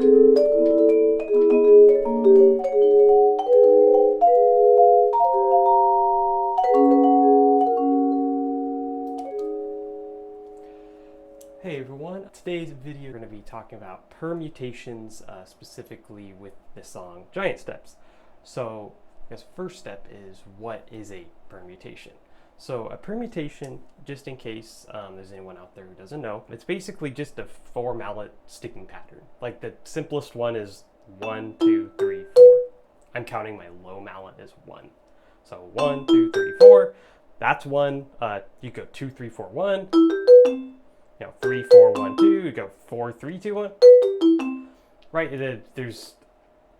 Hey everyone, today's video we're going to be talking about permutations, specifically with the song Giant Steps. So I guess first step is, what is a permutation? So a permutation, just in case there's anyone out there who doesn't know, it's basically just a 4-mallet sticking pattern. Like the simplest one is 1, 2, 3, 4. I'm counting my low mallet as 1. So 1, 2, 3, 4. That's 1. You go 2, 3, 4, 1. 3, 4, 1, 2, you go 4, 3, 2, 1. Right, there's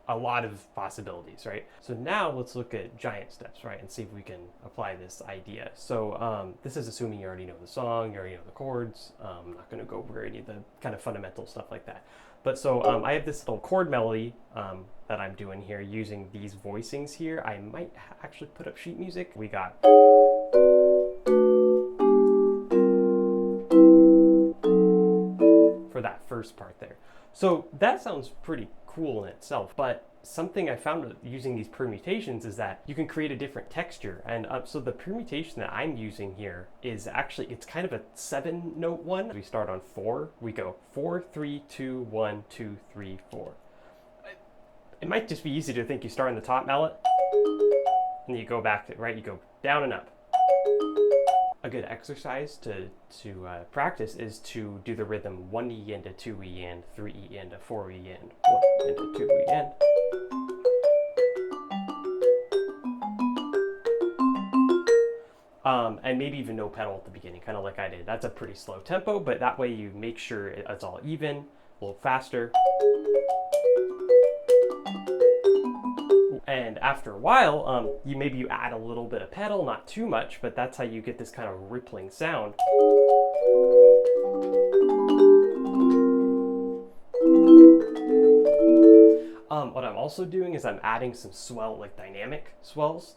a lot of possibilities, right? So now let's look at giant steps, right, and see if we can apply this idea. So this is assuming you already know the song, you already know the chords. I'm not going to go over any of the kind of fundamental stuff like that. But so I have this little chord melody that I'm doing here using these voicings here. I might actually put up sheet music. We got... for that first part there. So that sounds pretty cool in itself, but something I found using these permutations is that you can create a different texture. And so the permutation that I'm using here is actually, it's kind of a 7-note one. We start on 4, we go 4, 3, 2, 1, 2, 3, 4. It might just be easy to think you start on the top mallet and you go back to, right, you go down and up. A good exercise to practice is to do the rhythm 1E into 2E and 3E into 4E and 1 into 2E and. And maybe even no pedal at the beginning, kind of like I did. That's a pretty slow tempo, but that way you make sure it's all even, a little faster. And after a while, you add a little bit of pedal, not too much, but that's how you get this kind of rippling sound. What I'm also doing is I'm adding some swell, like dynamic swells.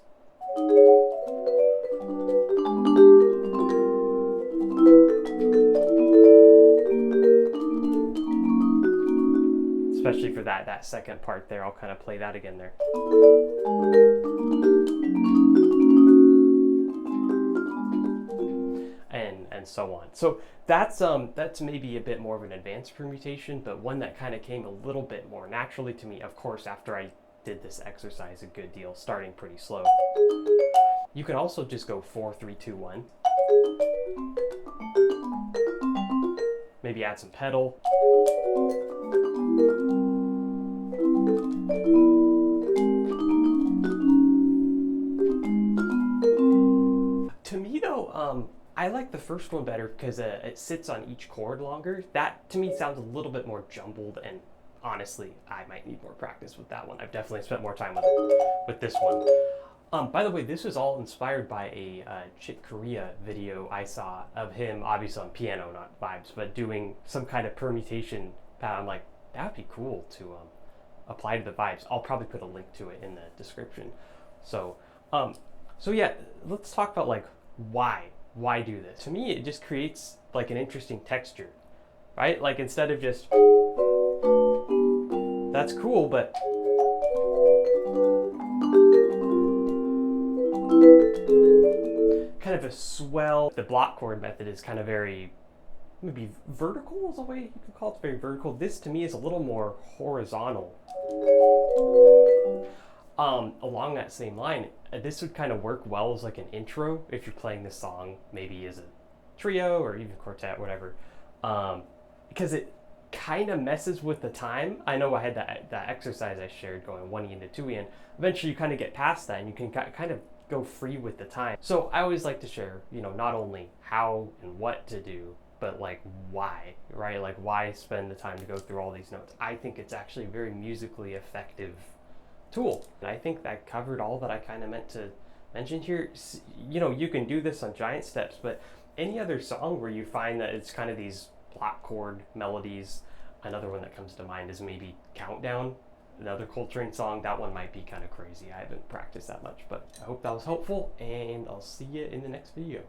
Especially for that second part there. I'll kind of play that again there. And so on. So that's maybe a bit more of an advanced permutation, but one that kind of came a little bit more naturally to me, of course, after I did this exercise a good deal, starting pretty slow. You can also just go 4, 3, 2, 1. Maybe add some pedal. To me though, I like the first one better because it sits on each chord longer. That to me sounds a little bit more jumbled, and honestly, I might need more practice with that one. I've definitely spent more time with this one. By the way, this was all inspired by a Chick Corea video I saw of him, obviously on piano, not vibes, but doing some kind of permutation. I'm like, that would be cool to apply to the vibes. I'll probably put a link to it in the description. So yeah, let's talk about like why do this. To me, it just creates like an interesting texture, right? Like instead of just, that's cool, but kind of a swell. The block chord method is kind of very, maybe vertical is a way you could call it. It's very vertical. This to me is a little more horizontal. Along that same line, this would kind of work well as like an intro if you're playing this song maybe as a trio or even quartet, whatever, because it kind of messes with the time. I know I had that exercise I shared going 1E into 2E, and eventually you kind of get past that and you can kind of go free with the time. So I always like to share, not only how and what to do, but like why, right? Like why spend the time to go through all these notes? I think it's actually a very musically effective tool. And I think that covered all that I kind of meant to mention here. You can do this on Giant Steps, but any other song where you find that it's kind of these block chord melodies. Another one that comes to mind is maybe Countdown, another Coltrane song. That one might be kind of crazy. I haven't practiced that much, but I hope that was helpful, and I'll see you in the next video.